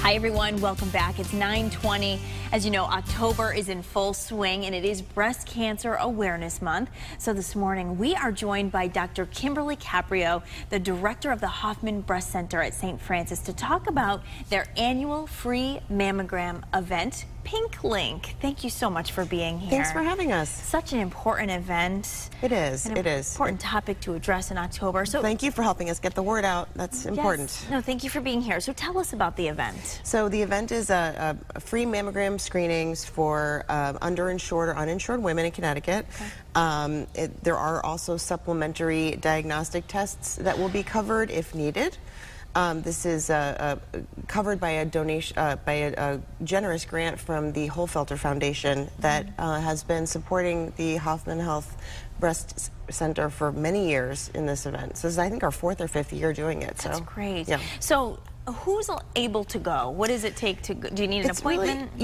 Hi everyone, welcome back. It's 9:20. As you know, October is in full swing and it is Breast Cancer Awareness Month. So this morning we are joined by Dr. Kimberly Caprio, the director of the Hoffman Breast Center at St. Francis, to talk about their annual free mammogram event, Pink Link. Thank you so much for being here. Thanks for having us. Such an important event. It is. An important topic to address in October. So thank you for helping us get the word out. That's important. Yes. No, thank you for being here. So tell us about the event. So the event is a free mammogram screenings for underinsured or uninsured women in Connecticut. Okay. There are also supplementary diagnostic tests that will be covered if needed. This is covered by a donation, by a generous grant from the Holfelter Foundation that has been supporting the Hoffman Health Breast Center for many years in this event. So this is, I think, our 4th or 5th year doing it. That's great. Yeah. So who's able to go? What does it take to go? Do you need an appointment? Really,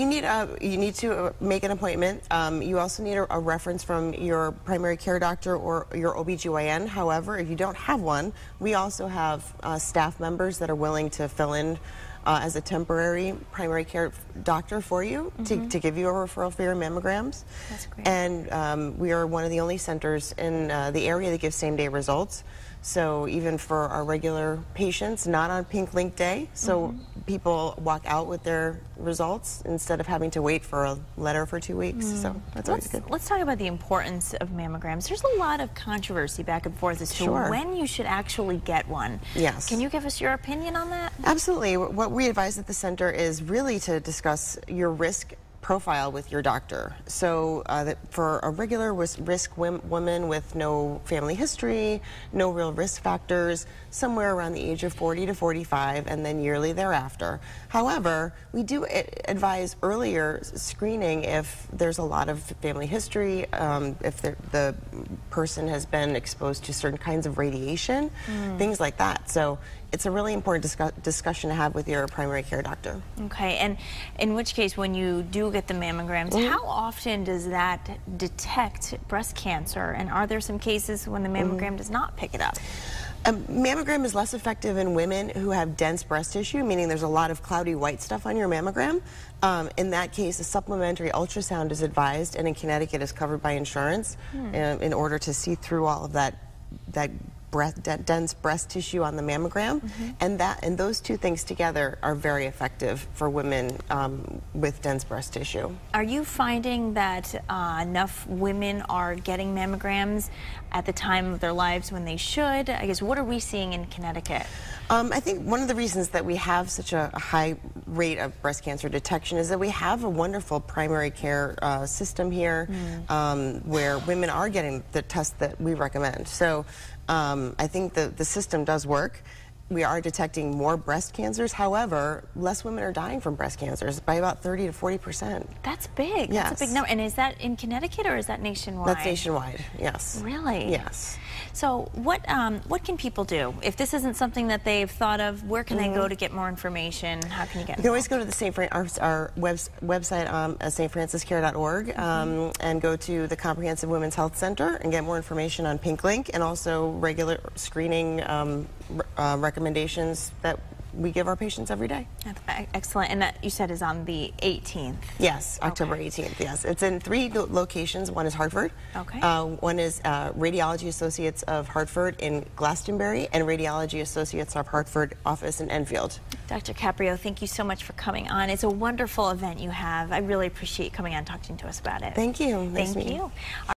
you need to make an appointment. You also need a reference from your primary care doctor or your OBGYN. However, if you don't have one, we also have staff members that are willing to fill in as a temporary primary care doctor for you to give you a referral for your mammograms. That's great. And we are one of the only centers in the area that gives same-day results. So even for our regular patients, not on Pink Link Day, so people walk out with their results instead of having to wait for a letter for 2 weeks. So that's always good. Let's talk about the importance of mammograms. There's a lot of controversy back and forth as to when you should actually get one. Yes. Can you give us your opinion on that? Absolutely. What we advise at the center is really to discuss your risk profile with your doctor. So for a regular risk woman with no family history, no real risk factors, somewhere around the age of 40 to 45 and then yearly thereafter. However, we do advise earlier screening if there's a lot of family history, if the person has been exposed to certain kinds of radiation, things like that. So it's a really important discussion to have with your primary care doctor. Okay, and in which case, when you do get the mammograms, how often does that detect breast cancer? And are there some cases when the mammogram does not pick it up? A mammogram is less effective in women who have dense breast tissue, meaning there's a lot of cloudy white stuff on your mammogram. In that case, a supplementary ultrasound is advised, and in Connecticut is covered by insurance in order to see through all of that dense breast tissue on the mammogram, and those two things together are very effective for women with dense breast tissue. Are you finding that enough women are getting mammograms at the time of their lives when they should? I guess, what are we seeing in Connecticut? I think one of the reasons that we have such a high rate of breast cancer detection is that we have a wonderful primary care system here where women are getting the test that we recommend. So I think the system does work. We are detecting more breast cancers. However, less women are dying from breast cancers by about 30 to 40%. That's big. Yes. That's a big number. And is that in Connecticut or is that nationwide? That's nationwide, yes. Really? Yes. So what can people do? If this isn't something that they've thought of, where can they go to get more information? How can you get involved? You can always go to the our website, stfranciscare.org, and go to the Comprehensive Women's Health Center and get more information on Pink Link and also regular screening recommendations that we give our patients every day. That's excellent. And that, you said, is on the 18th? Yes, October 18th, yes. It's in 3 locations. One is Hartford. Okay. One is Radiology Associates of Hartford in Glastonbury and Radiology Associates of Hartford office in Enfield. Dr. Caprio, thank you so much for coming on. It's a wonderful event you have. I really appreciate you coming on and talking to us about it. Thank you. Nice Thank you.